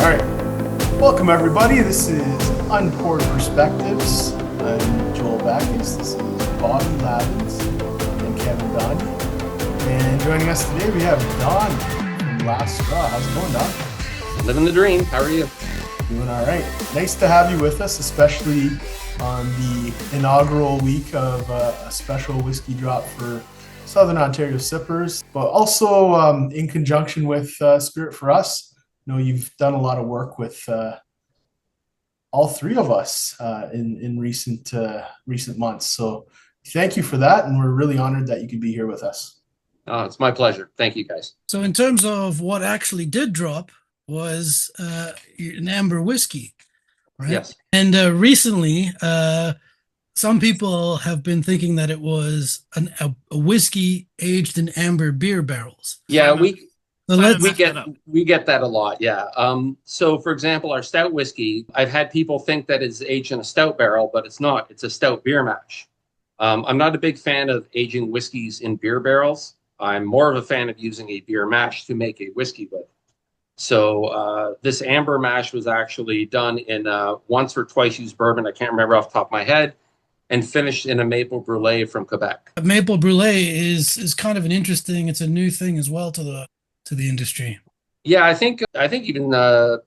All right, welcome everybody. This is Unpoured Perspectives. I'm Joel Backus. This is Bobby Lavins and Kevin Don. And joining us today, we have Don from Last Straw. How's it going, Don? Living the dream. How are you? Doing all right. Nice to have you with us, especially on the inaugural week of a special whiskey drop for Southern Ontario sippers, but also in conjunction with Spirit for Us. I know you've done a lot of work with all three of us in recent months. So thank you for that, and we're really honored that you could be here with us. Oh, it's my pleasure. Thank you, guys. So in terms of what actually did drop was an Amber Whisky, right? Yes. And recently, some people have been thinking that it was a whiskey aged in amber beer barrels. Yeah, we get that a lot. Yeah. So, for example, our stout whiskey, I've had people think that it's aged in a stout barrel, but it's not. It's a stout beer mash. I'm not a big fan of aging whiskeys in beer barrels. I'm more of a fan of using a beer mash to make a whiskey with. So this amber mash was actually done in once or twice used bourbon. I can't remember off the top of my head. And finished in a maple brulee from Quebec. Maple brulee is kind of an interesting. It's a new thing as well to the industry. Yeah, I think even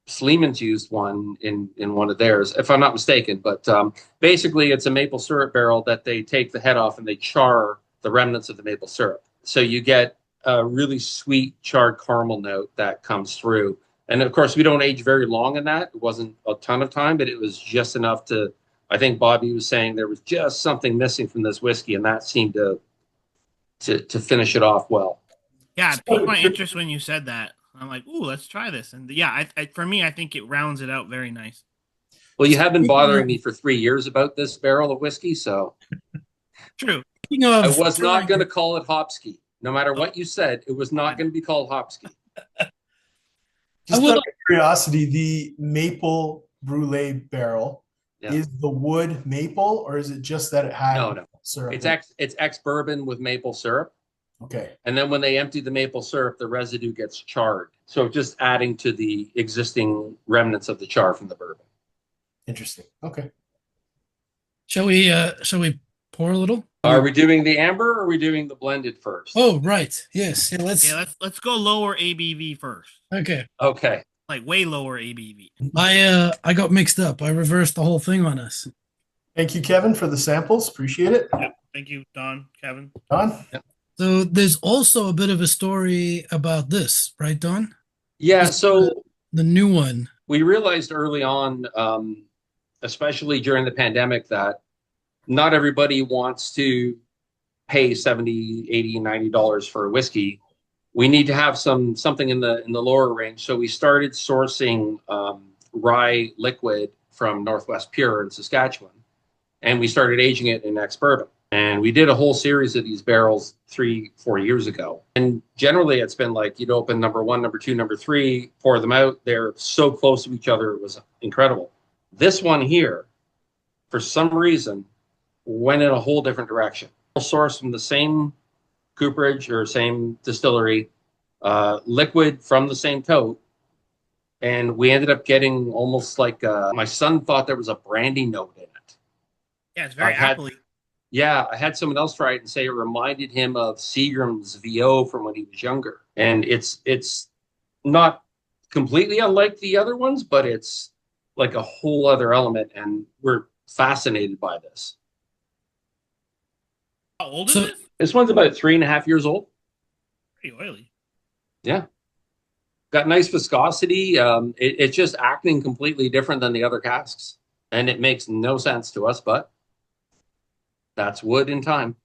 Sleeman's used one in one of theirs, if I'm not mistaken. But basically, it's a maple syrup barrel that they take the head off and they char the remnants of the maple syrup. So you get a really sweet charred caramel note that comes through. And of course, we don't age very long in that. It wasn't a ton of time, but it was just enough to. I think Bobby was saying there was just something missing from this whiskey, and that seemed to finish it off well. Yeah, it piqued my interest when you said that. I'm like, ooh, let's try this. And yeah, for me, I think it rounds it out very nice. Well, you have been bothering me for 3 years about this barrel of whiskey, so True. I was not going to call it Hopsky. No matter what you said, it was not going to be called Hopsky. Just out of curiosity, the maple brulee barrel. Yeah. Is the wood maple, or is it just that it had no syrup? It's ex-bourbon with maple syrup. Okay. And then when they empty the maple syrup, the residue gets charred. So just adding to the existing remnants of the char from the bourbon. Interesting. Okay. Shall we pour a little? Are we doing the amber or are we doing the blended first? Oh, right. Yes. Yeah, let's go lower ABV first. Okay. Okay. Like way lower ABV. I got mixed up. I reversed the whole thing on us. Thank you, Kevin, for the samples. Appreciate it. Yep. Thank you, Don, Kevin. Don? Yep. So there's also a bit of a story about this, right, Don? Yeah, so the new one. We realized early on, especially during the pandemic, that not everybody wants to pay $70, $80, $90 for a whiskey. We need to have something in the lower range. So we started sourcing rye liquid from Northwest Pure in Saskatchewan, and we started aging it in ex-bourbon. And we did a whole series of these barrels 3-4 years ago. And generally, it's been like you'd open number 1, number 2, number 3, pour them out. They're so close to each other. It was incredible. This one here, for some reason, went in a whole different direction. Sourced from the same cooperage or same distillery, liquid from the same tote, and we ended up getting almost like my son thought there was a brandy note in it. Yeah, it's very appley. Yeah, I had someone else try it and say it reminded him of Seagram's VO from when he was younger, and it's not completely unlike the other ones, but it's like a whole other element, and we're fascinated by this. How old is it? This one's about 3.5 years old. Pretty oily. Yeah. Got nice viscosity. It's just acting completely different than the other casks. And it makes no sense to us, but that's wood in time.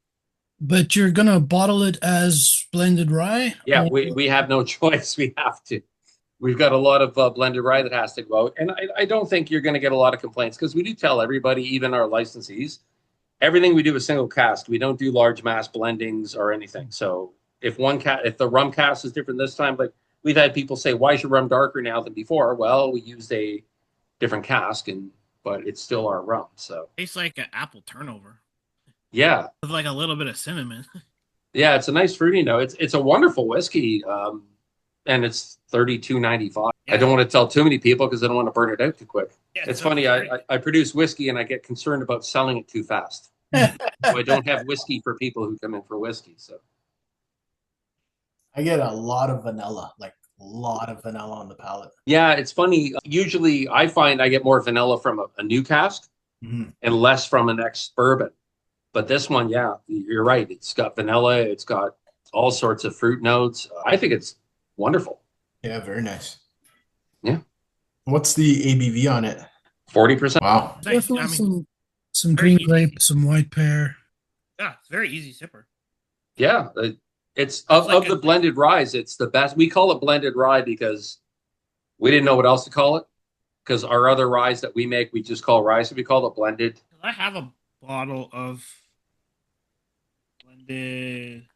But you're going to bottle it as blended rye? Yeah, we have no choice. We have to. We've got a lot of blended rye that has to go out. And I don't think you're going to get a lot of complaints because we do tell everybody, even our licensees, everything we do is single cask. We don't do large mass blendings or anything. So if the rum cask is different this time, like we've had people say, why is your rum darker now than before? Well, we used a different cask, but it's still our rum. So tastes like an apple turnover. Yeah. With like a little bit of cinnamon. Yeah, it's a nice fruity note. It's a wonderful whiskey. and it's $32.95. Yeah. I don't want to tell too many people because I don't want to burn it out too quick. Yeah, It's so funny. great. I produce whiskey and I get concerned about selling it too fast. So I don't have whiskey for people who come in for whiskey. So I get a lot of vanilla, like a lot of vanilla on the palate. yeah, it's funny. Usually I find I get more vanilla from a new cask Mm-hmm. and less from an ex-bourbon. But this one, yeah, you're right. It's got vanilla. It's got all sorts of fruit notes. I think it's wonderful. Yeah, very nice. Yeah. What's the ABV on it? 40%. Wow. Nice. Definitely I mean, some very green easy. grape, some white pear. yeah, it's very easy sipper. Yeah. It's of the blended ryes, it's the best. We call it blended rye because we didn't know what else to call it. Because our other ryes that we make, we just call rye. So we call it blended. I have a bottle of blended.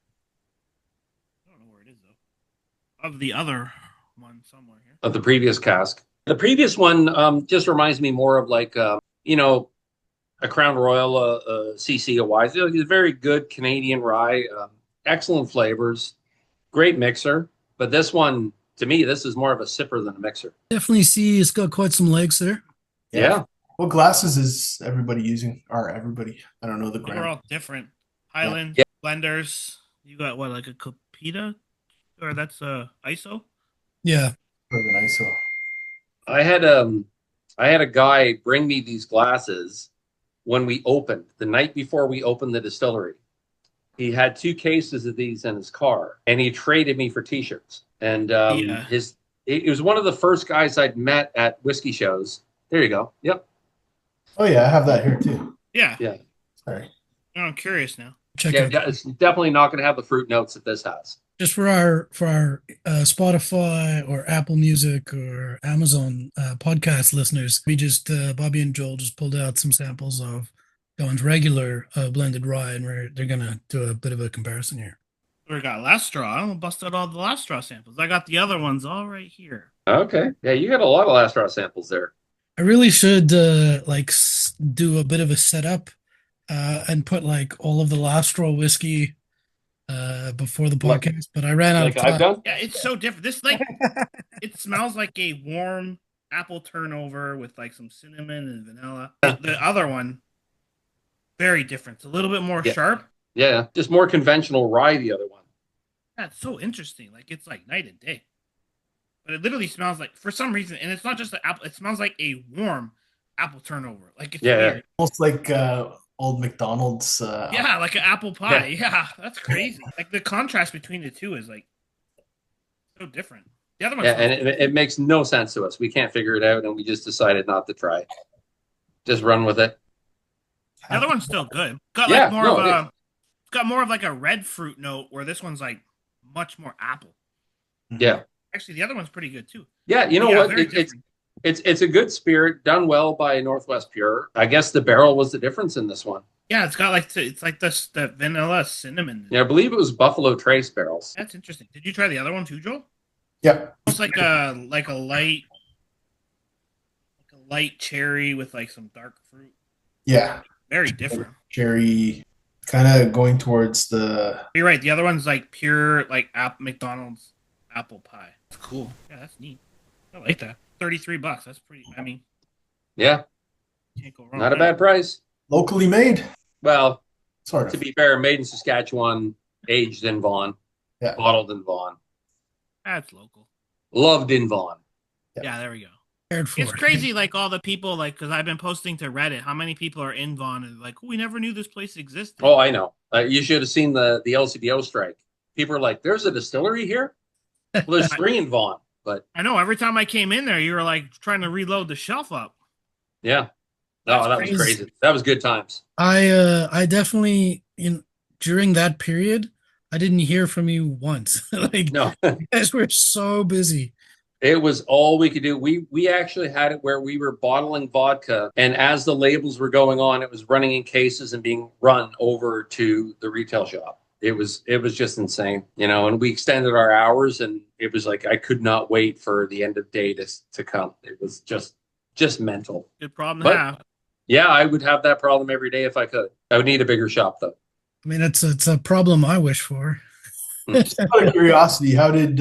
I don't know where it is though. Of the other one somewhere here. Of the previous cask. The previous one just reminds me more of like, you know, a Crown Royal, CC, a Wise. It's a very good Canadian rye, excellent flavors, great mixer. But this one, to me, this is more of a sipper than a mixer. Definitely see it's got quite some legs there. Yeah. What glasses is everybody using? Or everybody? I don't know the They're brand. all different. Highland Yeah. blenders. You got what, like a Copita, or that's a ISO. Yeah. Bourbon ISO. I had a guy bring me these glasses when we opened, the night before we opened the distillery. He had 2 cases of these in his car, and he traded me for T-shirts. And Yeah. it was one of the first guys I'd met at whiskey shows. There you go. Yep. Oh yeah, I have that here too. Yeah. Yeah. Sorry. I'm curious now. Check Yeah, out it's definitely not going to have the fruit notes that this has. just for our Spotify or Apple Music or Amazon podcast listeners. We just Bobby and Joel just pulled out some samples of Don's regular blended rye, and they're gonna do a bit of a comparison here. We got Last Straw. I'm gonna bust out all the Last Straw samples. I got the other ones all right here. Okay. Yeah, you got a lot of Last Straw samples there. I really should do a bit of a setup and put like all of the Last Straw whiskey before the Like- podcast, but I ran out Like of time. I've done. Yeah, it's so different. This like it smells like a warm apple turnover with like some cinnamon and vanilla. The other one, very different. It's a little bit more Yeah. sharp. Yeah, just more conventional rye, the other one. That's so interesting. Like it's like night and day. But it literally smells like, for some reason, and it's not just the apple. It smells like a warm apple turnover. Like it's Yeah. weird. Almost like old McDonald's. Yeah, like an apple pie. Yeah, that's crazy. Like the contrast between the two is like so different. The other one, Yeah, and it makes no sense to us. We can't figure it out, and we just decided not to try. Just run with it. the other one's still good. Got Yeah, like more no, of it a, it's got more of like a red fruit note, where this one's like much more apple. Yeah. Actually, the other one's pretty good too. Yeah, you know Yeah, what? very It's different. a good spirit done well by Northwest Pure. I guess the barrel was the difference in this one. Yeah, it's got like it's like this the vanilla cinnamon. Yeah, I believe it was Buffalo Trace barrels. That's interesting. Did you try the other one too, Joel? Yep. It's like a light cherry with like some dark fruit. Yeah. Very different. Cherry, kind of going towards the. You're right. The other one's like pure like McDonald's apple pie. It's cool. Yeah, that's neat. I like that. $33. That's pretty. I mean, Yeah, can't go wrong. not a with that. bad price. Locally made, Well, sort of. to be fair, made in Saskatchewan, aged in Vaughan, Yeah. bottled in Vaughan, That's local. loved in Vaughan. Yeah, there we go. Prepared for It's it. crazy, like all the people, like because I've been posting to Reddit, how many people are in Vaughan and like, oh, we never knew this place existed. Oh, I know. You should have seen the LCBO strike. People are like, "There's a distillery here." Well, there's 3 in Vaughan, but I know. Every time I came in there, you were like trying to reload the shelf up. yeah, That's no, that was crazy. crazy. That was good times. I definitely during that period I didn't hear from you once. Like No, you guys were so busy. it was all we could do. We actually had it where we were bottling vodka, and as the labels were going on, it was running in cases and being run over to the retail shop. It was just insane, and we extended our hours, and it was like I could not wait for the end of day to come. It was just mental. Good problem to But- have. Yeah, I would have that problem every day if I could. I would need a bigger shop though. I mean, it's a problem I wish for. Just out of curiosity, how did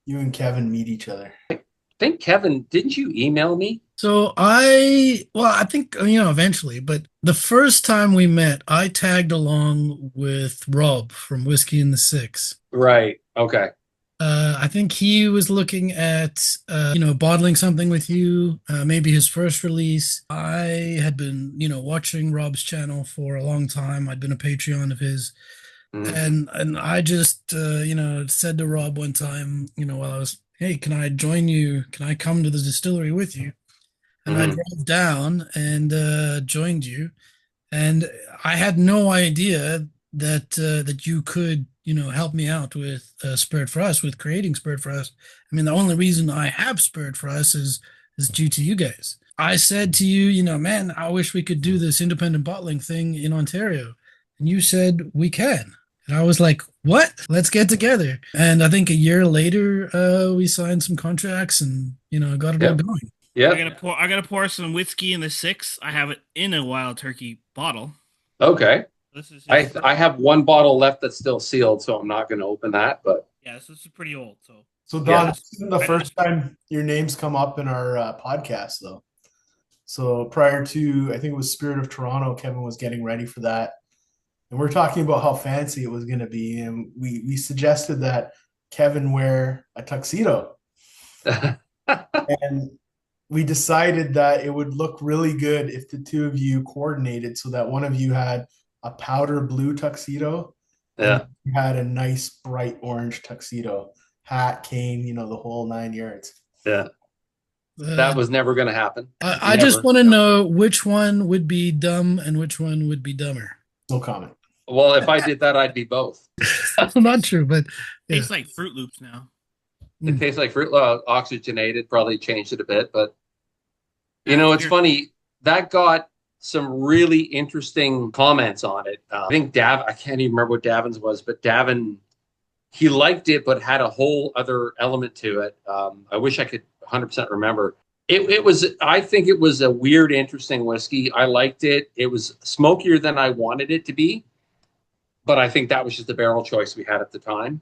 you and Kevin meet each other? I think, Kevin, didn't you email me? So I think, eventually, but the first time we met, I tagged along with Rob from Whiskey in the Six. Right. Okay. I think he was looking at, bottling something with you, maybe his first release. I had been, watching Rob's channel for a long time. I'd been a Patreon of his. Mm. And I just, said to Rob one time, while I was, hey, can I join you? Can I come to the distillery with you? And I Mhm. drove down and joined you. And I had no idea that you could, help me out with Spirit for Us, with creating Spirit for Us. I mean, the only reason I have Spirit for Us is due to you guys. I said to you, man, I wish we could do this independent bottling thing in Ontario. And you said we can. And I was like, what? Let's get together. And I think a year later, we signed some contracts and, got it all Yep. going. Yep. I gotta pour some whiskey in the six. I have it in a Wild Turkey bottle. Okay. This is I have one bottle left that's still sealed, so I'm not going to open that. But yeah, this is pretty old. So Don, Yeah. this isn't the first time your name's come up in our podcast, though. So prior to, I think it was Spirit of Toronto, Kevin was getting ready for that, and we're talking about how fancy it was going to be, and we suggested that Kevin wear a tuxedo, and we decided that it would look really good if the two of you coordinated, so that one of you had a powder blue tuxedo and yeah, you had a nice bright orange tuxedo, hat, cane, the whole 9 yards. yeah. Uh, That was never going to happen. I just Never. want to know which one would be dumb and which one would be dumber. No comment. Well, if I did that, I'd be both. Not true, but yeah. Tastes like Fruit Loops now. It tastes like fruit, oxygenated. Probably changed it a bit, but it's funny that got some really interesting comments on it. I think I can't even remember what Davin's was, but Davin, he liked it, but had a whole other element to it. I wish I could 100% remember. I think it was a weird, interesting whiskey. I liked it. It was smokier than I wanted it to be, but I think that was just the barrel choice we had at the time.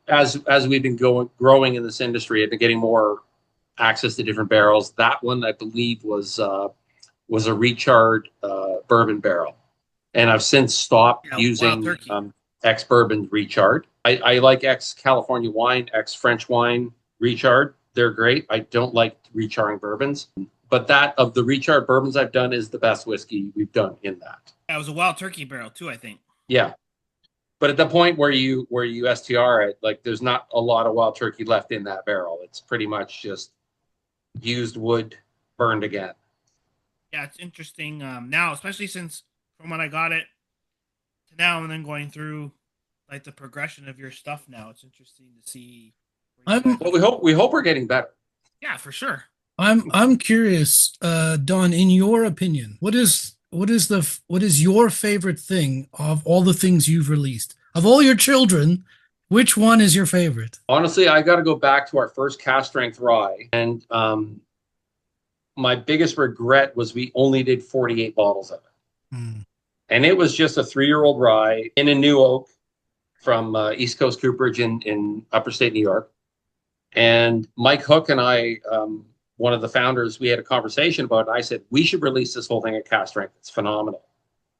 As we've been growing in this industry, I've been getting more access to different barrels. That one, I believe, was a recharred bourbon barrel, and I've since stopped using ex-bourbon recharred. I like ex-California wine, ex-French wine recharred. They're great. I don't like recharring bourbons, but that of the recharred bourbons I've done is the best whiskey we've done in that. Yeah, it was a Wild Turkey barrel too, I think. Yeah. But at the point where you STR it, like there's not a lot of Wild Turkey left in that barrel. It's pretty much just used wood burned again. Yeah, it's interesting now, especially since from when I got it to now and then going through like the progression of your stuff now. It's interesting to see. Well, we hope we're getting better. Yeah, for sure. I'm curious, Don, in your opinion, what is your favorite thing of all the things you've released? Of all your children, which one is your favorite? Honestly, I got to go back to our first cast strength rye, and my biggest regret was we only did 48 bottles of it, and it was just a 3-year-old rye in a new oak from East Coast Cooperage in Upper State New York. And Mike Hook and I, one of the founders, we had a conversation about it. And I said, we should release this whole thing at cast strength. It's phenomenal.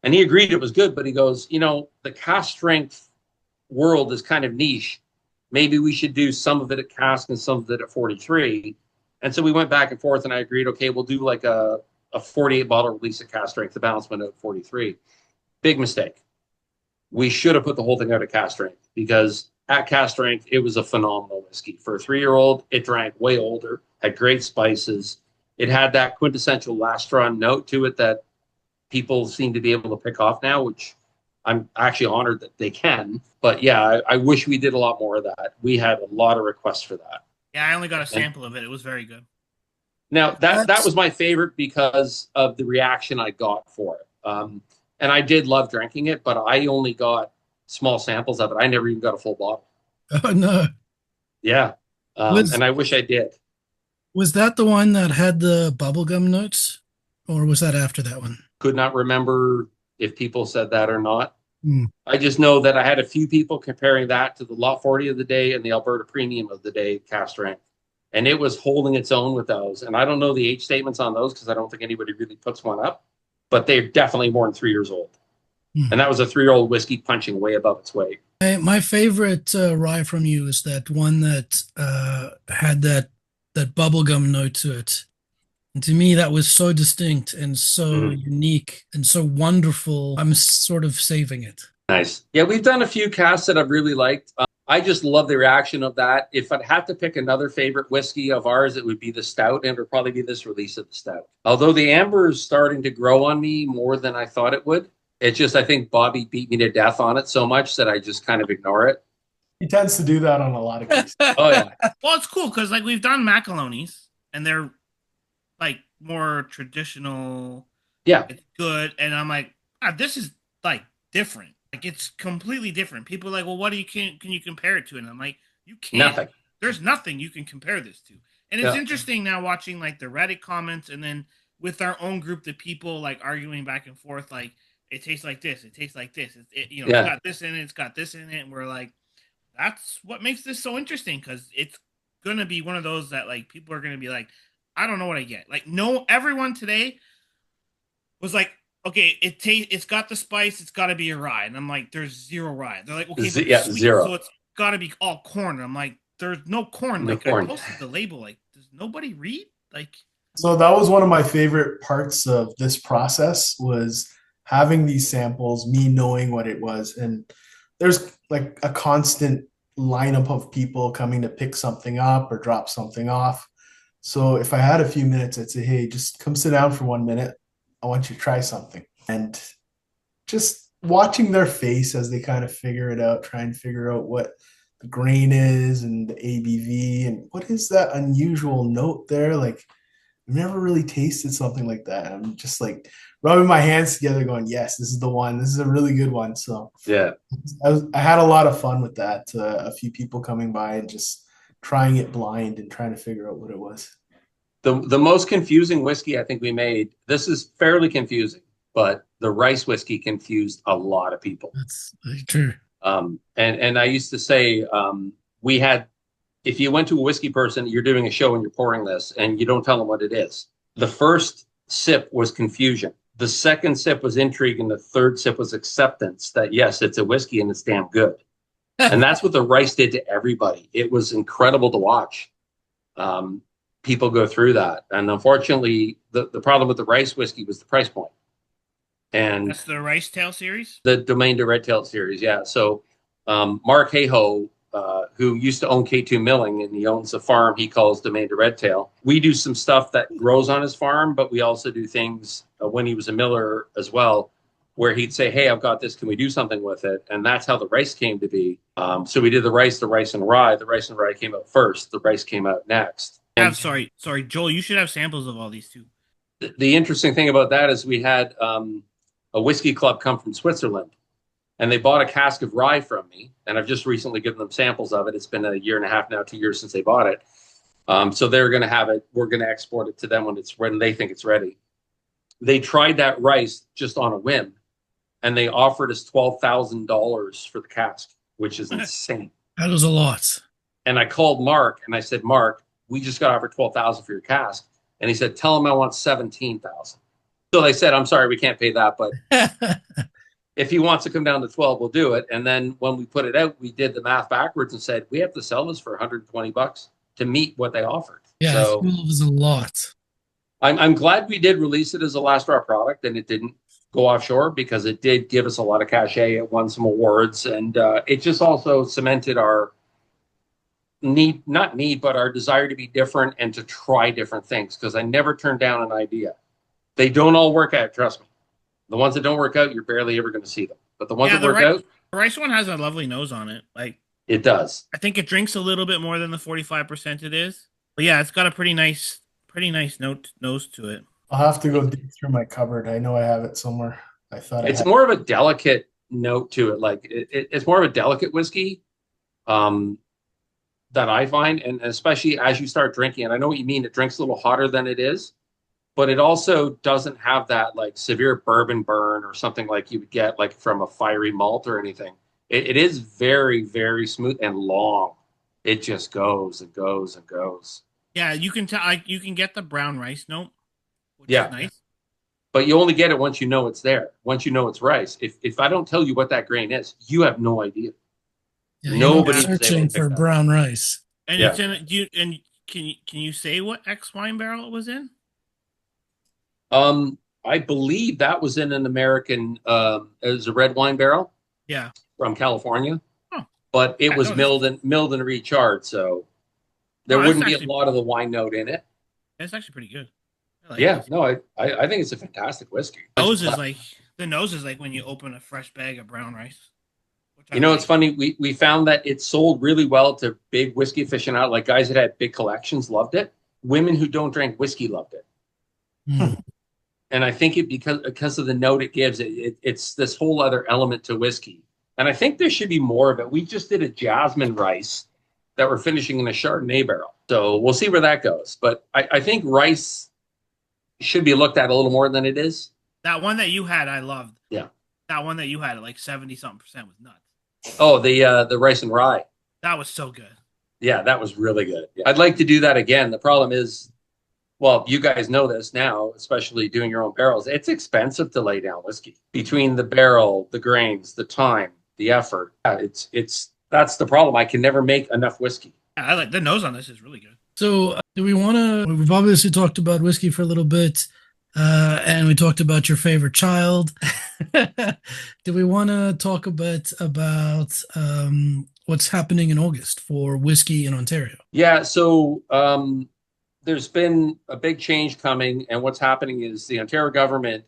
And he agreed it was good, but he goes, the cast strength world is kind of niche. Maybe we should do some of it at cask and some of it at 43. And so we went back and forth, and I agreed, okay, we'll do like a 48 bottle release at cast strength. The balance went out at 43. Big mistake. We should have put the whole thing out at cast strength, because at cast strength, it was a phenomenal whiskey. For a 3-year-old, it drank way older, had great spices. It had that quintessential Last Straw note to it that people seem to be able to pick off now, which I'm actually honored that they can. But yeah, I wish we did a lot more of that. We had a lot of requests for that. Yeah, I only got a sample of it. It was very good. Now, that was my favorite because of the reaction I got for it. And I did love drinking it, but I only got small samples of it. I never even got a full bottle. Oh, no. Yeah. And I wish I did. Was that the one that had the bubblegum notes? Or was that after that one? Could not remember if people said that or not. Mm. I just know that I had a few people comparing that to the Lot 40 of the day and the Alberta Premium of the day cast strength. And it was holding its own with those. And I don't know the age statements on those because I don't think anybody really puts one up, but they're definitely more than 3 years old. Mm. And that was a 3-year-old whiskey punching way above its weight. My favorite rye from you is that one that had that bubblegum note to it. And to me, that was so distinct and so unique and so wonderful. I'm sort of saving it. Nice. Yeah, we've done a few casts that I've really liked. I just love the reaction of that. If I'd have to pick another favorite whiskey of ours, it would be the Stout, and it would probably be this release of the Stout. Although the Amber is starting to grow on me more than I thought it would. It's just, I think Bobby beat me to death on it so much that I just kind of ignore it. He tends to do that on a lot of cases. Oh, yeah. Well, it's cool because like we've done Macalonis and they're like more traditional. Yeah. It's good. And I'm like, this is like different. Like it's completely different. People are like, well, what do you can you compare it to? And I'm like, you can't. Nothing. There's nothing you can compare this to. And it's interesting now watching like the Reddit comments and then with our own group, the people like arguing back and forth, like it tastes like this, it tastes like this. It's got this in it, it's got this in it. And we're like, that's what makes this so interesting because it's going to be one of those that like people are going to be like, I don't know what I get. Like, no, everyone today was like, okay, it's got the spice, it's got to be a rye. And I'm like, there's zero rye. They're like, okay, but it's sweet, zero. so it's got to be all corn. And I'm like, there's no corn. No like, corn. I posted the label. Like, does nobody read? Like, so that was one of my favorite parts of this process was having these samples, me knowing what it was. And there's like a constant lineup of people coming to pick something up or drop something off. So if I had a few minutes, I'd say, hey, just come sit down for 1 minute. I want you to try something. And just watching their face as they kind of figure it out, try and figure out what the grain is and the ABV and what is that unusual note there. Like, I've never really tasted something like that. I'm just like rubbing my hands together going, yes, this is the one. This is a really good one. So yeah, I had a lot of fun with that. A few people coming by and just trying it blind and trying to figure out what it was. The most confusing whiskey I think we made, this is fairly confusing, but the rice whiskey confused a lot of people. That's true. And I used to say, we had, if you went to a whiskey person, you're doing a show and you're pouring this and you don't tell them what it is. The first sip was confusion. The second sip was intrigue. And the third sip was acceptance that, yes, it's a whiskey and it's damn good. And that's what the rice did to everybody. It was incredible to watch people go through that. And unfortunately, the problem with the rice whiskey was the price point. And that's the Rice Tail series? The Domain de Red Tail series, yeah. So Mark Hayhoe, who used to own K2 Milling, and he owns a farm he calls Domain de Red Tail. We do some stuff that grows on his farm, but we also do things when he was a miller as well, where he'd say, hey, I've got this, can we do something with it? And that's how the rice came to be. So we did the rice and rye. The rice and rye came out first. The rice came out next. Sorry, Joel, you should have samples of all these too. The interesting thing about that is we had a whiskey club come from Switzerland, and they bought a cask of rye from me, and I've just recently given them samples of it. It's been 1.5 years now, 2 years since they bought it. So they're going to have it. We're going to export it to them when they think it's ready. They tried that rice just on a whim, and they offered us $12,000 for the cask, which is insane. That was a lot. And I called Mark, and I said, Mark, we just got offered $12,000 for your cask. And he said, tell him I want $17,000. So they said, I'm sorry, we can't pay that, but if he wants to come down to 12, we'll do it. And then when we put it out, we did the math backwards and said, we have to sell this for $120 to meet what they offered. Yeah, so it was a lot. I'm glad we did release it as a Last Straw product and it didn't go offshore, because it did give us a lot of cachet. It won some awards, and it just also cemented our but our desire to be different and to try different things, because I never turned down an idea. They don't all work out, trust me. The ones that don't work out, you're barely ever going to see them. But the ones that work out, the rice one has a lovely nose on it. Like, it does. I think it drinks a little bit more than the 45% it is. But yeah, it's got a pretty nice nose to it. I'll have to go dig through my cupboard. I know I have it somewhere. I thought it's more of a delicate note to it. Like it's more of a delicate whiskey that I find, and especially as you start drinking. And I know what you mean. It drinks a little hotter than it is. but it also doesn't have that like severe bourbon burn or something like you would get like from a fiery malt or anything. It is very, very smooth and long. It just goes and goes and goes. Yeah, you can tell. You can get the brown rice note, which Yeah. is nice. But you only get it once you know it's there. Once you know it's rice. If I don't tell you what that grain is, you have no idea. Yeah, Nobody's searching for brown rice. And it's in you. And can you say what X wine barrel it was in? I believe that was in an American. It was a red wine barrel. Yeah, from California. Oh. But it was milled and recharred, so there wouldn't be a lot of the wine note in it. It's actually pretty good. I think it's a fantastic whiskey. The nose is like when you open a fresh bag of brown rice. It's funny. We found that it sold really well to big whiskey aficionados, like guys that had big collections loved it. Women who don't drink whiskey loved it. Mm. And I think it because of the note it gives, it's this whole other element to whiskey. And I think there should be more of it. We just did a jasmine rice that we're finishing in a Chardonnay barrel. So we'll see where that goes. But I think rice should be looked at a little more than it is. That one that you had, I loved. Yeah. That one that you had at like 70-something% was nuts. Oh, the rice and rye. That was so good. Yeah, that was really good. Yeah. I'd like to do that again. The problem is, well, you guys know this now, especially doing your own barrels. It's expensive to lay down whiskey. Between the barrel, the grains, the time, the effort. That's the problem. I can never make enough whiskey. Yeah, I like the nose on this is really good. So do we want to, we've obviously talked about whiskey for a little bit, and we talked about your favorite child. Do we want to talk a bit about what's happening in August for whiskey in Ontario? Yeah, so there's been a big change coming, and what's happening is the Ontario government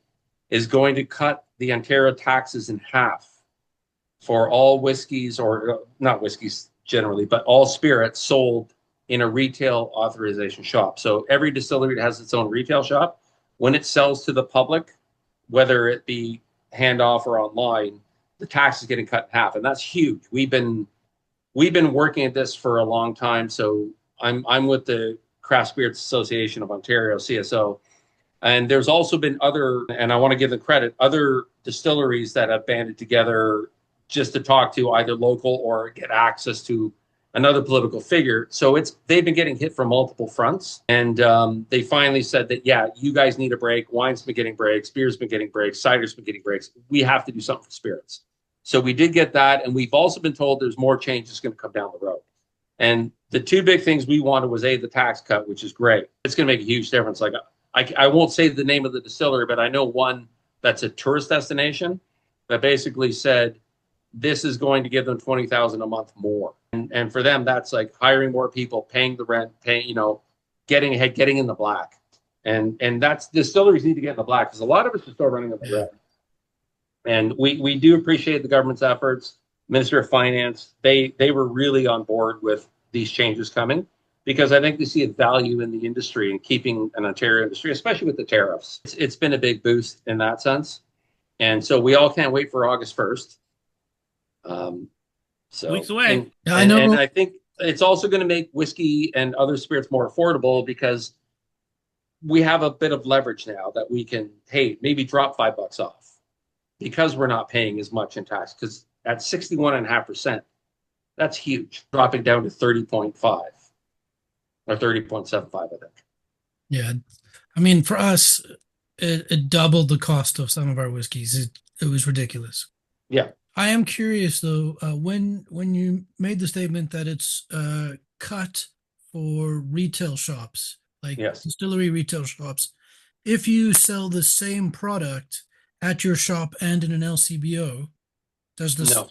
is going to cut the Ontario taxes in half for all whiskeys, or not whiskeys generally, but all spirits sold in a retail authorization shop. So every distillery has its own retail shop. When it sells to the public, whether it be handoff or online, the tax is getting cut in half, and that's huge. We've been working at this for a long time. So I'm with the Craft Spirits Association of Ontario, CSO, and there's also been other, and I want to give them credit, other distilleries that have banded together just to talk to either local or get access to another political figure. So they've been getting hit from multiple fronts, and they finally said that, yeah, you guys need a break. Wine's been getting breaks, beer's been getting breaks, cider's been getting breaks. We have to do something for spirits. So we did get that, and we've also been told there's more changes going to come down the road. And the two big things we wanted was the tax cut, which is great. It's going to make a huge difference. Like I won't say the name of the distillery, but I know one that's a tourist destination that basically said this is going to give them $20,000 a month more. And for them, that's like hiring more people, paying the rent, getting ahead, getting in the black. And that's, distilleries need to get in the black, because a lot of us are still running in the red. And we do appreciate the government's efforts. Minister of Finance, they were really on board with these changes coming, because I think they see a value in the industry and keeping an Ontario industry, especially with the tariffs. It's been a big boost in that sense. And so we all can't wait for August 1st. So weeks away. I know. And I think it's also going to make whiskey and other spirits more affordable, because we have a bit of leverage now that we can, hey, maybe drop $5 off, because we're not paying as much in tax. Because at 61.5%, that's huge, dropping down to 30.5 or 30.75, I think. Yeah, I mean, for us, it doubled the cost of some of our whiskeys. It was ridiculous. Yeah. I am curious though, when you made the statement that it's cut for retail shops, like distillery retail shops, if you sell the same product at your shop and in an LCBO, does this? No.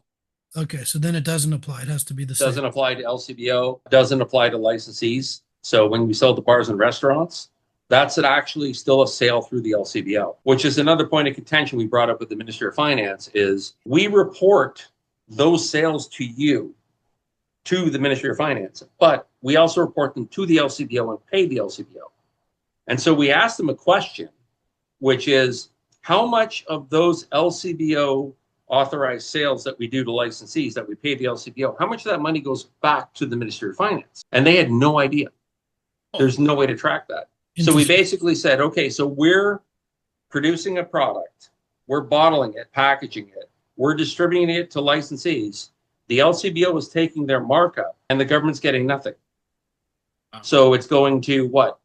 Okay, so then it doesn't apply. It has to be the same. Doesn't apply to LCBO. Doesn't apply to licensees. So when we sell to bars and restaurants, that's actually still a sale through the LCBO, which is another point of contention we brought up with the Minister of Finance. Is we report those sales to you, to the Ministry of Finance, but we also report them to the LCBO and pay the LCBO. And so we asked them a question, which is, how much of those LCBO authorized sales that we do to licensees that we pay the LCBO, how much of that money goes back to the Ministry of Finance? And they had no idea. There's no way to track that. So we basically said, okay, so we're producing a product, we're bottling it, packaging it, we're distributing it to licensees. The LCBO is taking their markup, and the government's getting nothing. So it's going to what?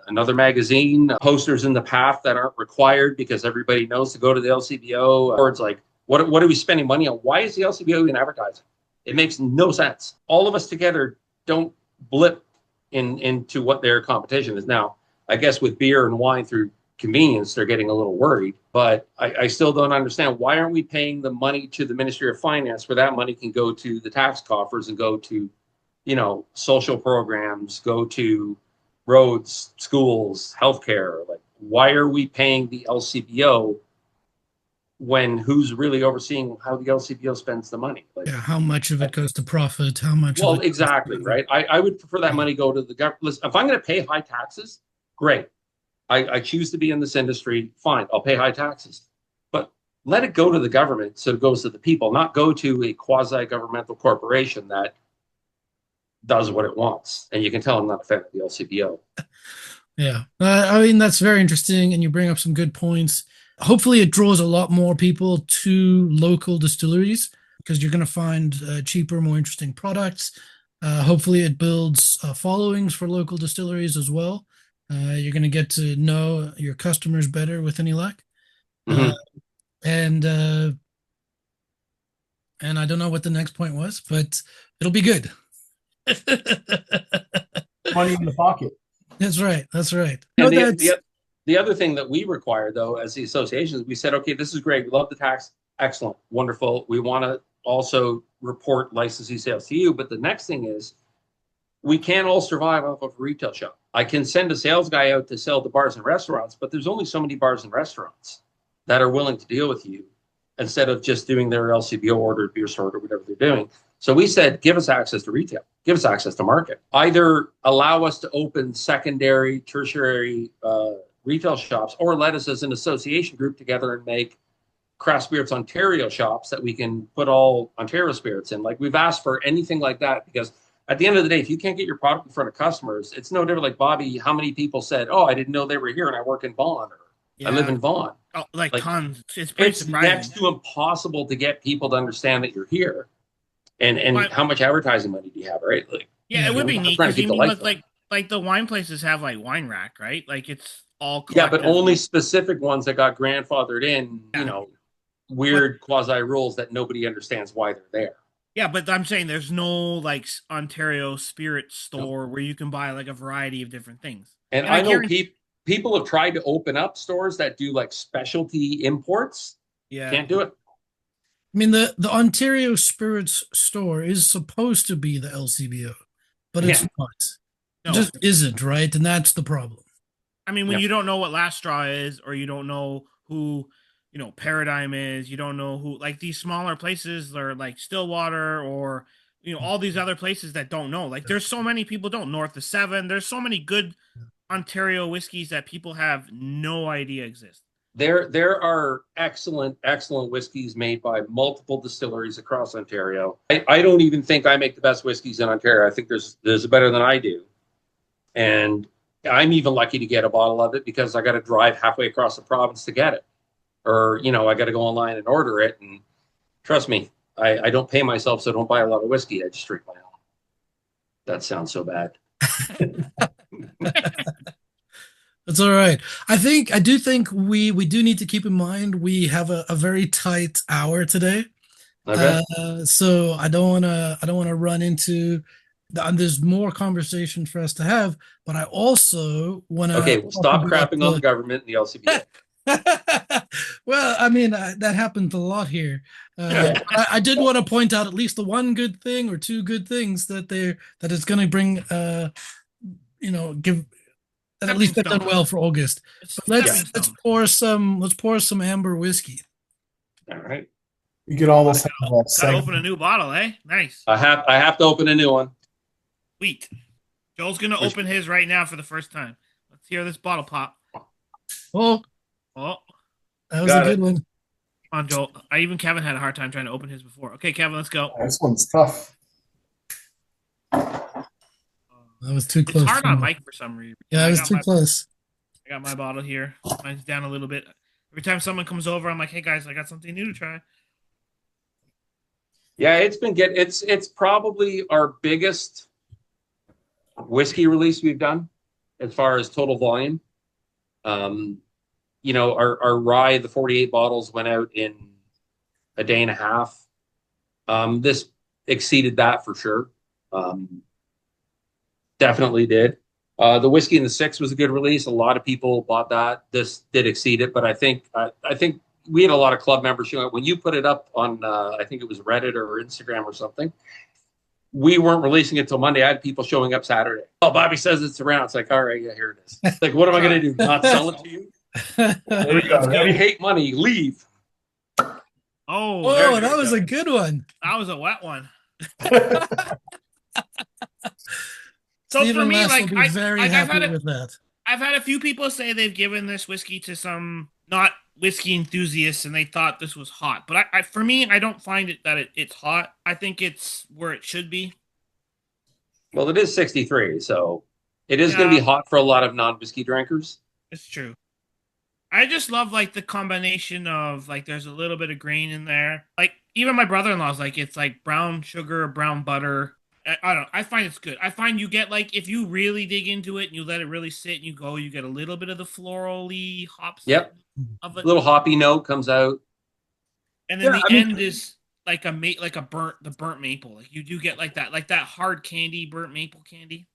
Another magazine, posters in the path that aren't required because everybody knows to go to the LCBO. Or it's like, what are we spending money on? Why is the LCBO even advertising? It makes no sense. All of us together don't blip into what their competition is. Now, I guess with beer and wine through convenience, they're getting a little worried. But I still don't understand, why aren't we paying the money to the Ministry of Finance where that money can go to the tax coffers and go to, social programs, go to roads, schools, healthcare? Like, why are we paying the LCBO when who's really overseeing how the LCBO spends the money? Like, how much of it goes to profit? How much? Well, exactly, right? I would prefer that money go to the government. If I'm going to pay high taxes, great. I choose to be in this industry, fine, I'll pay high taxes. But let it go to the government so it goes to the people, not go to a quasi-governmental corporation that does what it wants. And you can tell I'm not a fan of the LCBO. Yeah, I mean, that's very interesting, and you bring up some good points. Hopefully it draws a lot more people to local distilleries because you're going to find cheaper, more interesting products. Hopefully it builds followings for local distilleries as well. You're going to get to know your customers better with any luck. Mm-hmm. And I don't know what the next point was, but it'll be good. Money in the pocket. That's right. That's right. And the other thing that we require, though, as the associations, we said, okay, this is great. We love the tax. Excellent. Wonderful. We want to also report licensee sales to you. But the next thing is, we can't all survive off of a retail shop. I can send a sales guy out to sell to bars and restaurants, but there's only so many bars and restaurants that are willing to deal with you instead of just doing their LCBO order, beer sort, or whatever they're doing. So we said, give us access to retail, give us access to market. Either allow us to open secondary, tertiary retail shops, or let us as an association group together and make Craft Spirits Ontario shops that we can put all Ontario spirits in. Like, we've asked for anything like that because at the end of the day, if you can't get your product in front of customers, it's no different. Like, Bobby, how many people said, oh, I didn't know they were here and I work in Vaughan, or I live in Vaughan. Oh, like tons. It's pretty surprising. Next to impossible to get people to understand that you're here. And how much advertising money do you have, right? Like, it would be neat because like the wine places have like Wine Rack, right? Like, it's all collective. But only specific ones that got grandfathered in, weird quasi rules that nobody understands why they're there. Yeah, but I'm saying there's no like Ontario spirit store where you can buy like a variety of different things. And I know people have tried to open up stores that do like specialty imports. Yeah, can't do it. I mean, the Ontario Spirits store is supposed to be the LCBO, but it's not. No. It just isn't, right? And that's the problem. I mean, when you don't know what Last Straw is, or you don't know who, Paradigm is, you don't know who, like, these smaller places are like Stillwater, or, all these other places that don't know. Like, there's so many people don't. North of 7, there's so many good Ontario whiskeys that people have no idea exist. There are excellent whiskeys made by multiple distilleries across Ontario. I don't even think I make the best whiskeys in Ontario. I think there's better than I do. And I'm even lucky to get a bottle of it because I got to drive halfway across the province to get it. Or, I got to go online and order it. And trust me, I don't pay myself, so I don't buy a lot of whiskey. I just drink my own. That sounds so bad. That's all right. I do think we do need to keep in mind we have a very tight hour today. Okay. So I don't want to run into. There's more conversation for us to have, but I also want to. Okay, well, stop crapping on the government and the LCBO. Well, I mean, that happens a lot here. I did want to point out at least the one good thing or two good things that it's going to bring. Give. And at least they've done well for August. Let's pour some Amber whiskey. All right. You could almost have gotta open a new bottle, eh? Nice. I have to open a new one. Sweet. Joel's gonna open his right now for the first time. Let's hear this bottle pop. Oh, that was a good one. Come on, Joel. Even Kevin had a hard time trying to open his before. Okay, Kevin, let's go. This one's tough. That was too close. It's hard on Mike for some reason. Yeah, it was too close. I got my bottle here. Mine's down a little bit. Every time someone comes over, I'm like, "Hey guys, I got something new to try." Yeah, it's been good. It's probably our biggest whiskey release we've done as far as total volume. Our rye, the 48 bottles went out in a day and a half. This exceeded that for sure. Definitely did. The whiskey in the 6 was a good release. A lot of people bought that. This did exceed it, but I think we had a lot of club members showing up. When you put it up on, I think it was Reddit or Instagram or something, we weren't releasing it till Monday. I had people showing up Saturday. Oh, Bobby says it's around. It's like, all right, yeah, here it is. Like, what am I going to do? Not sell it to you? There we go. You hate money. Leave. Oh, that was a good one. That was a wet one. So for me, like, that. I've had a few people say they've given this whiskey to some not whiskey enthusiasts, and they thought this was hot. But for me, I don't find it that it's hot. I think it's where it should be. Well, it is 63, so it is going to be hot for a lot of non-whiskey drinkers. It's true. I just love like the combination of like there's a little bit of grain in there. Like even my brother-in-law's like it's like brown sugar, brown butter. I don't know. I find it's good. I find you get like if you really dig into it and you let it really sit and you get a little bit of the floral-y hops. Yep. Of it. A little hoppy note comes out. And then end is like the burnt maple. Like you do get like that hard candy, burnt maple candy.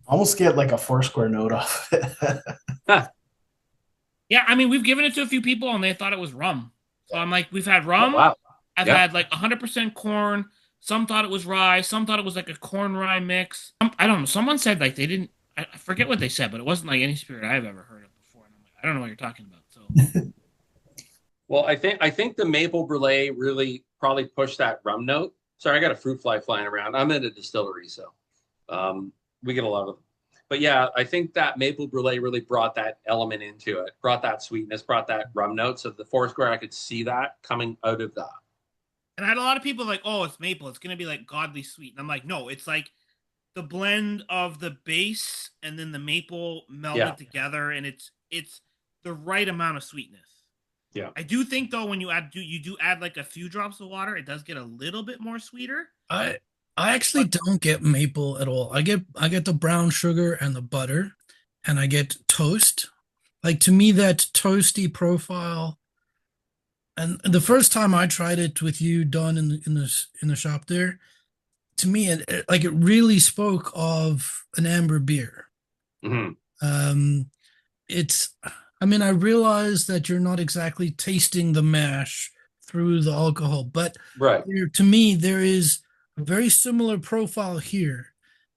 Almost get like a Foursquare note off it. Yeah, I mean, we've given it to a few people and they thought it was rum. So I'm like, we've had rum. Oh, wow. I've had like 100% corn. Some thought it was rye. Some thought it was like a corn rye mix. I don't know. Someone said like they didn't. I forget what they said, but it wasn't like any spirit I've ever heard of before. And I'm like, I don't know what you're talking about. So, well, I think the maple brulee really probably pushed that rum note. Sorry, I got a fruit fly flying around. I'm in a distillery, so we get a lot of them. But yeah, I think that maple brulee really brought that element into it, brought that sweetness, brought that rum note. So the Foursquare, I could see that coming out of that. And I had a lot of people like, oh, it's maple. It's going to be like godly sweet. And I'm like, no, it's like the blend of the base and then the maple melded together. And it's the right amount of sweetness. Yeah. I do think though, when you add like a few drops of water, it does get a little bit more sweeter. I actually don't get maple at all. I get the brown sugar and the butter, and I get toast. Like to me, that toasty profile. And the first time I tried it with you, Don, in the shop there, to me, it really spoke of an amber beer. Mm-hmm. I realize that you're not exactly tasting the mash through the alcohol, but right. To me, there is a very similar profile here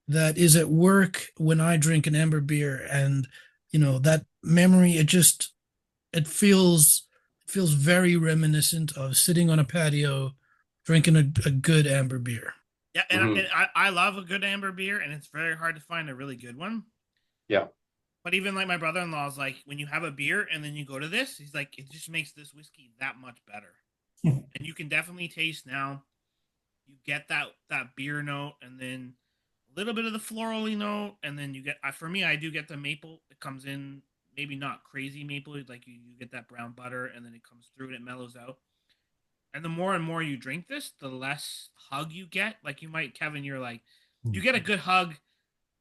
that is at work when I drink an amber beer, and that memory. It feels very reminiscent of sitting on a patio drinking a good amber beer. Yeah, and I love a good amber beer, and it's very hard to find a really good one. Yeah. But even like my brother-in-law's like, when you have a beer and then you go to this, he's like, it just makes this whiskey that much better. And you can definitely taste now. You get that beer note, and then a little bit of the florally note, and then you get. For me, I do get the maple. It comes in maybe not crazy maple, like you get that brown butter, and then it comes through and it mellows out. And the more and more you drink this, the less hug you get. Like you might, Kevin, you're like, you get a good hug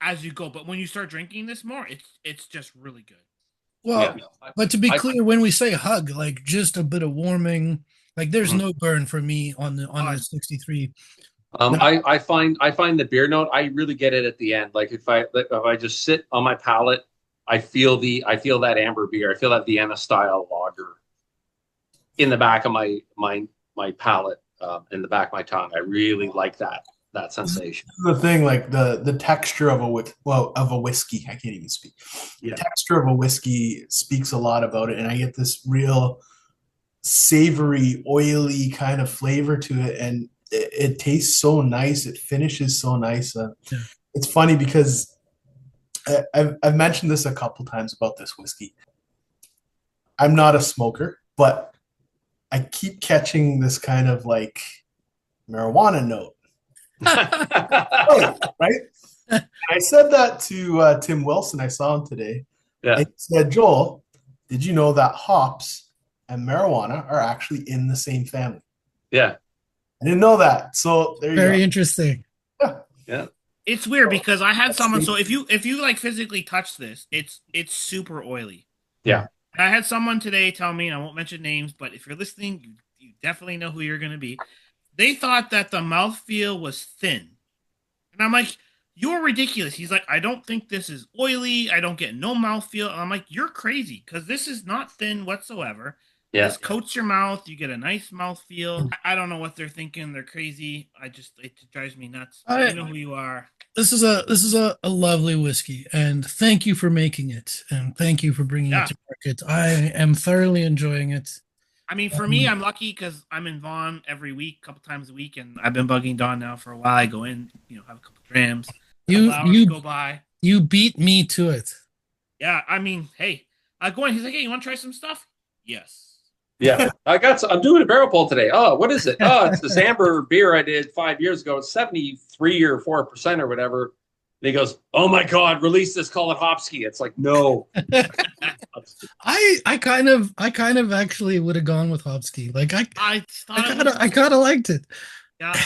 as you go, but when you start drinking this more, it's just really good. Well, but to be clear, when we say hug, like just a bit of warming, like there's no burn for me on the 63. I find the beer note, I really get it at the end. Like if I just sit on my palate, I feel that amber beer. I feel that Vienna style lager in the back of my palate, in the back of my tongue. I really like that sensation. The thing, like the texture of a whiskey, I can't even speak. The texture of a whiskey speaks a lot about it, and I get this real savory, oily kind of flavor to it, and it tastes so nice. It finishes so nice. It's funny because I've mentioned this a couple times about this whiskey. I'm not a smoker, but I keep catching this kind of like marijuana note. Right? I said that to Tim Wilson. I saw him today. Yeah. And he said, Joel, did you know that hops and marijuana are actually in the same family? Yeah. I didn't know that. So there you Very go. interesting. Yeah. Yeah. It's weird because I had That's someone. the- So if you like physically touch this, it's super oily. Yeah. And I had someone today tell me, and I won't mention names, but if you're listening, you definitely know who you're going to be. They thought that the mouthfeel was thin, and I'm like, "You're ridiculous." He's like, "I don't think this is oily. I don't get no mouthfeel." And I'm like, "You're crazy because this is not thin whatsoever. Yeah. This coats your mouth. You get a nice mouthfeel." I don't know what they're thinking. They're crazy. It drives me nuts. You know who you are. This is a lovely whiskey, and thank you for making it, and thank you for bringing Yeah. it to market. I am thoroughly enjoying it. I mean, for me, I'm lucky because I'm in Vaughan every week, a couple times a week, and I've been bugging Don now for a while. I go in, have a couple drams. You Hours you go by. you beat me to it. Yeah, I mean, hey, I go in. He's like, "Hey, you want to try some stuff?" Yes. Yeah. I'm doing a barrel pull today. Oh, what is it? Oh, it's this amber beer I did 5 years ago. It's 73 or 4% or whatever. And he goes, "Oh my God, release this, call it Hopsky." It's like, no. I kind of actually would have gone with Hopsky. Like I thought it was, I kind of liked it. yeah.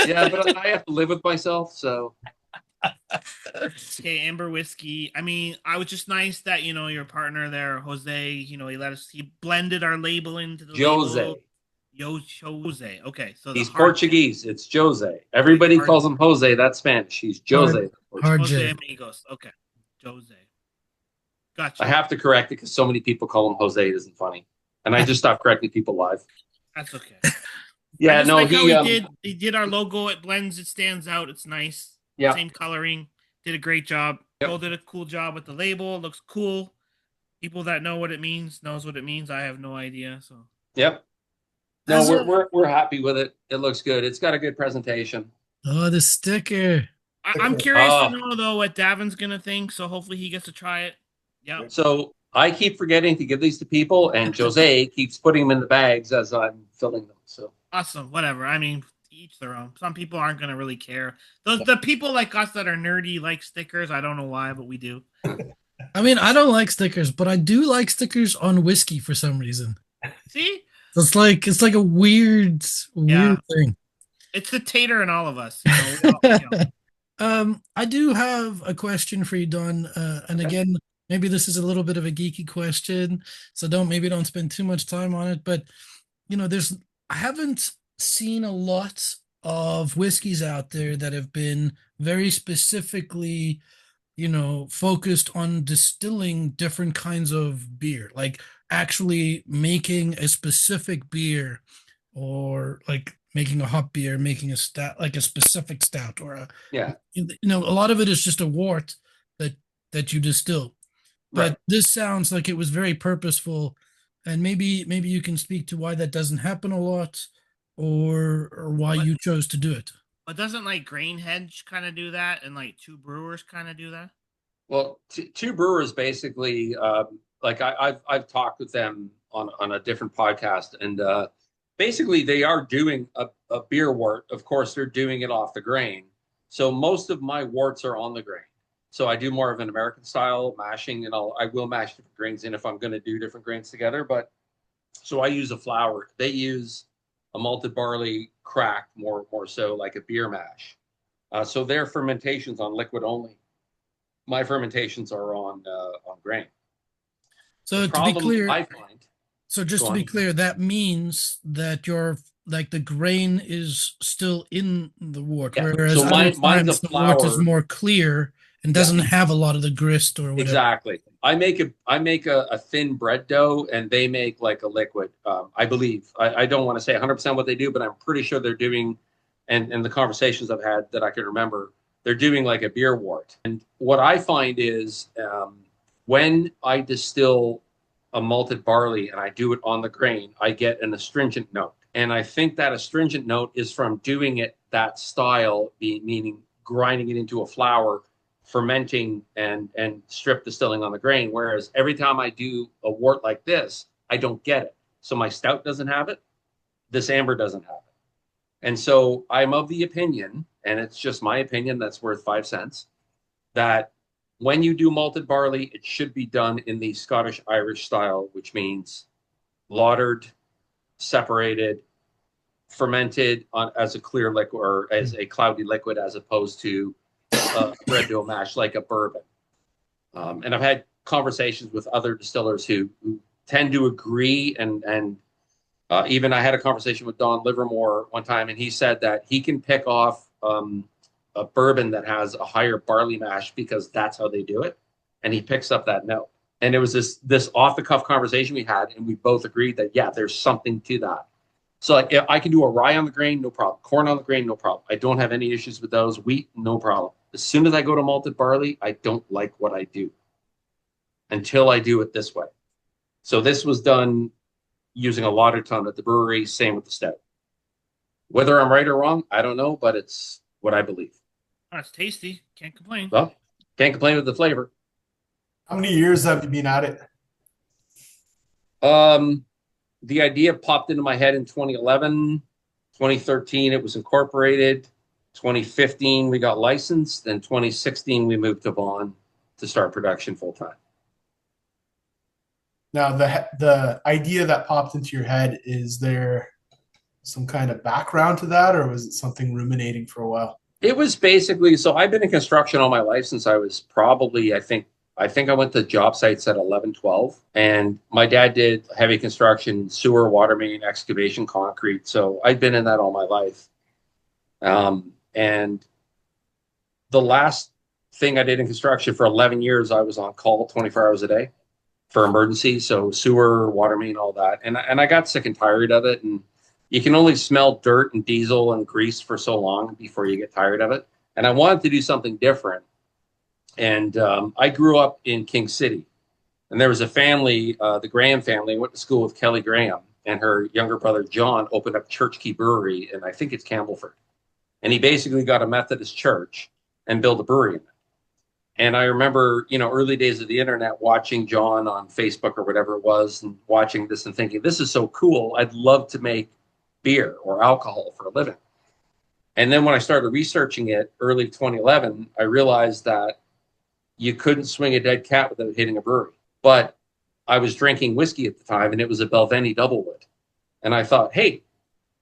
Yeah, but I have to live with myself, so Okay, Amber Whiskey. I mean, I was just nice that your partner there, Jose. He blended our label into the Jose. label. Jose. Okay, so He's Portuguese. It's Jose. Everybody calls him Jose. That's Spanish. He's Jose. Hard Jose J. Amigos. Okay, Jose. Gotcha. I have to correct it because so many people call him Jose. It isn't funny, and I just stopped correcting people live. That's okay. Yeah, no, he did our logo. It blends. It stands out. It's nice. Yeah. Same coloring. Did a great job. Yep. Joel did a cool job with the label. It looks cool. People that know what it means knows what it means. I have no idea. So. Yep. No, we're happy with it. It looks good. It's got a good presentation. Oh, the sticker. I'm curious to know though what Davin's gonna think. So hopefully he gets to try it. Yeah. So I keep forgetting to give these to people, and Jose keeps putting them in the bags as I'm filling them. So awesome. Whatever. I mean, each their own. Some people aren't gonna really care. The people like us that are nerdy like stickers. I don't know why, but we do. I mean, I don't like stickers, but I do like stickers on whiskey for some reason. See? It's like a weird thing. It's the tater in all of us. I do have a question for you, Don. And again, maybe this is a little bit of a geeky question, so don't spend too much time on it. But I haven't seen a lot of whiskeys out there that have been very specifically, focused on distilling different kinds of beer, like actually making a specific beer, or like making a hop beer, making a stout, like a specific stout, or a lot of it is just a wort that you distill. But this sounds like it was very purposeful, and maybe you can speak to why that doesn't happen a lot, or why you chose to do it. But doesn't like Grain Hedge kind of do that, and like Two Brewers kind of do that? Well, Two Brewers basically, like I've talked with them on a different podcast, and basically they are doing a beer wort. Of course, they're doing it off the grain. So most of my worts are on the grain. So I do more of an American style mashing, and I will mash different grains in if I'm going to do different grains together. But so I use a flour. They use a malted barley cracked more so like a beer mash. So their fermentation's on liquid only. My fermentations are on grain. So to be clear, that means that the grain is still in the wort, whereas so mine's the wort is more clear and doesn't have a lot of the grist or whatever. Exactly. I make a thin bread dough, and they make like a liquid. I believe. I don't want to say 100% what they do, but I'm pretty sure they're doing, and the conversations I've had that I can remember, they're doing like a beer wort. And what I find is when I distill a malted barley and I do it on the grain, I get an astringent note. And I think that astringent note is from doing it that style, meaning grinding it into a flour, fermenting and strip distilling on the grain. Whereas every time I do a wort like this, I don't get it. So my stout doesn't have it. This amber doesn't have it. And so I'm of the opinion, and it's just my opinion that's worth 5 cents, that when you do malted barley, it should be done in the Scottish Irish style, which means lagered, separated, fermented as a clear liquid or as a cloudy liquid, as opposed to bred to a mash like a bourbon. And I've had conversations with other distillers who tend to agree, and even I had a conversation with Don Livermore one time, and he said that he can pick off a bourbon that has a higher barley mash because that's how they do it, and he picks up that note. And it was this off the cuff conversation we had, and we both agreed that yeah, there's something to that. So like, if I can do a rye on the grain, no problem. Corn on the grain, no problem. I don't have any issues with those. Wheat, no problem. As soon as I go to malted barley, I don't like what I do until I do it this way. So this was done using a lager tun at the brewery, same with the stout. Whether I'm right or wrong, I don't know, but it's what I believe. Oh, it's tasty. Can't complain. Well, can't complain with the flavor. How many years have you been at it? The idea popped into my head in 2011, 2013, it was incorporated. 2015, we got licensed. Then 2016, we moved to Vaughan to start production full time. Now, the idea that popped into your head, is there some kind of background to that, or was it something ruminating for a while? It was basically, so I've been in construction all my life since I was probably, I think I went to job sites at 11, 12. And my dad did heavy construction, sewer, water main, excavation, concrete. So I'd been in that all my life. And the last thing I did in construction for 11 years, I was on call 24 hours a day for emergency. So sewer, water main, all that. And I got sick and tired of it. And you can only smell dirt and diesel and grease for so long before you get tired of it. And I wanted to do something different. And I grew up in King City. And there was a family, the Graham family, went to school with Kelly Graham. And her younger brother, John, opened up Church Key Brewery, and I think it's Campbellford. And he basically got a Methodist church and built a brewery in it. And I remember, early days of the internet, watching John on Facebook or whatever it was, and watching this and thinking, this is so cool. I'd love to make beer or alcohol for a living. And then when I started researching it early 2011, I realized that you couldn't swing a dead cat without hitting a brewery. But I was drinking whiskey at the time, and it was a Belveni Doublewood. And I thought, hey,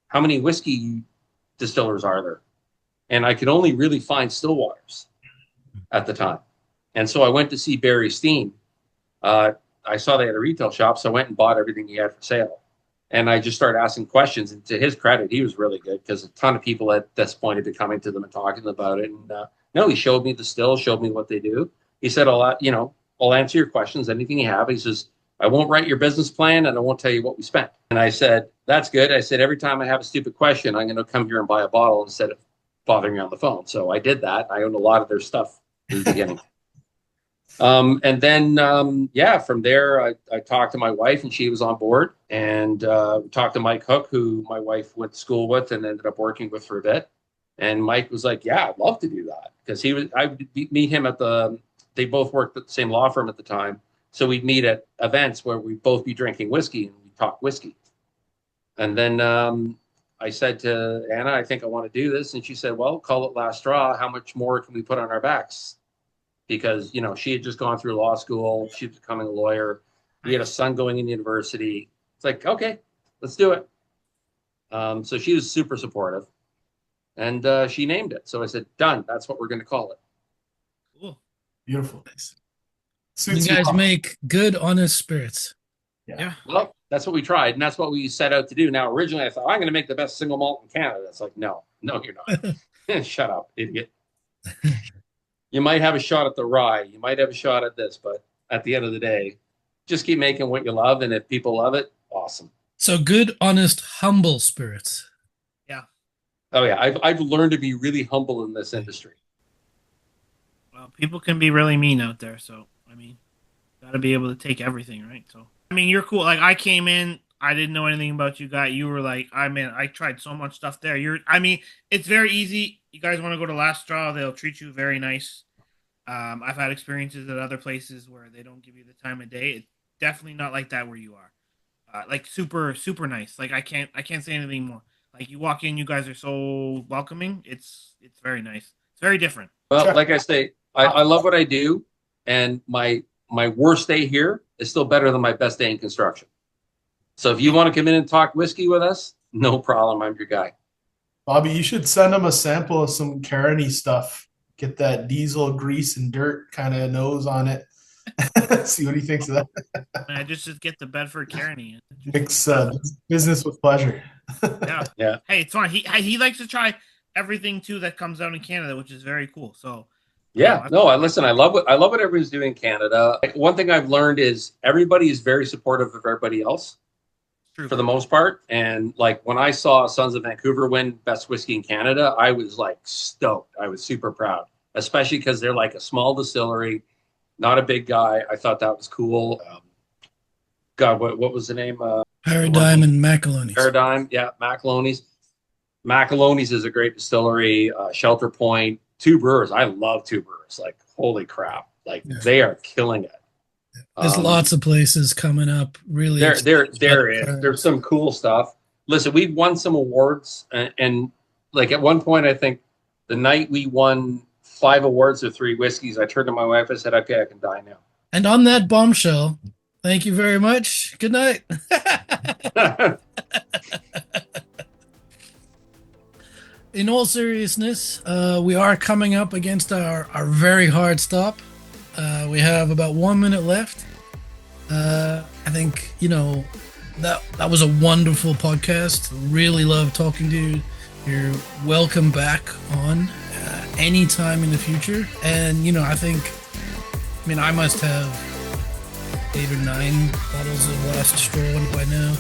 how many whiskey distillers are there? And I could only really find still waters at the time. And so I went to see Barry Steen. I saw they had a retail shop, so I went and bought everything he had for sale. And I just started asking questions. And to his credit, he was really good, because a ton of people at this point had been coming to them and talking about it. And no, he showed me the still, showed me what they do. He said, I'll answer your questions, anything you have. He says, I won't write your business plan, and I won't tell you what we spent. And I said, that's good. I said, every time I have a stupid question, I'm going to come here and buy a bottle instead of bothering you on the phone. So I did that. I owned a lot of their stuff in the beginning. And then, from there, I talked to my wife, and she was on board, and talked to Mike Hook, who my wife went to school with and ended up working with for a bit. And Mike was like, yeah, I'd love to do that, because I would meet him they both worked at the same law firm at the time. So we'd meet at events where we'd both be drinking whiskey, and we'd talk whiskey. And then I said to Anna, I think I want to do this. And she said, well, call it Last Straw. How much more can we put on our backs? Because, she had just gone through law school. She was becoming a lawyer. We had a son going in university. It's like, okay, let's do it. So she was super supportive. And she named it. So I said, done. That's what we're going to call it. Cool. Beautiful. You guys make good, honest spirits. Yeah. Well, that's what we tried. And that's what we set out to do. Now, originally, I thought, I'm going to make the best single malt in Canada. It's like, no, you're not. Shut up, idiot. You might have a shot at the rye. You might have a shot at this. But at the end of the day, just keep making what you love. And if people love it, awesome. So good, honest, humble spirits. Yeah. Oh, yeah. I've learned to be really humble in this industry. Well, people can be really mean out there. So, got to be able to take everything, right? So, you're cool. Like, I came in, I didn't know anything about you guys. You were like, I tried so much stuff there. It's very easy. You guys want to go to Last Straw, they'll treat you very nice. I've had experiences at other places where they don't give you the time of day. It's definitely not like that where you are. Like super, super nice. Like I can't say anything more. Like you walk in, you guys are so welcoming. It's very nice. It's very different. Well, like I say, I love what I do, and my worst day here is still better than my best day in construction. So if you want to come in and talk whiskey with us, no problem. I'm your guy. Bobby, you should send him a sample of some Carney stuff. Get that diesel grease and dirt kind of nose on it. See what he thinks of that. I just get the Bedford Carney. Mix business with pleasure. Yeah. Hey, it's fun. He likes to try everything too that comes out in Canada, which is very cool. So I love what everybody's doing in Canada. One thing I've learned is everybody is very supportive of everybody else. For the most part. And like when I saw Sons of Vancouver win Best Whiskey in Canada, I was like stoked. I was super proud, especially because they're like a small distillery, not a big guy. I thought that was cool. God, what was the name? Paradigm and McAloney's. Paradigm, yeah, McAloney's. McAloney's is a great distillery. Shelter Point, two brewers. I love two brewers. Like, holy crap. Like, they are killing it. There's lots of places coming up. Really, there's some cool stuff. Listen, we've won some awards, and like at one point, I think the night we won 5 awards or 3 whiskeys, I turned to my wife and said, "Okay, I can die now." And on that bombshell, thank you very much. Good night. In all seriousness, we are coming up against our very hard stop. We have about 1 minute left. I think, that was a wonderful podcast. Really love talking to you. You're welcome back on anytime in the future. And, I must have 8 or 9 bottles of Last Straw by now.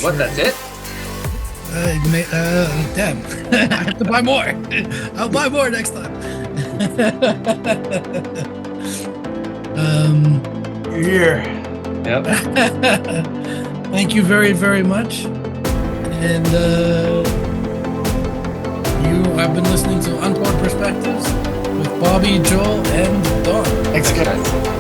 What, that's it? Damn. I have to buy more. I'll buy more next time. Here. Yep. Thank you very, very much. And you have been listening to Unpoured Perspectives with Bobby, Joel, and Don. Thanks, guys.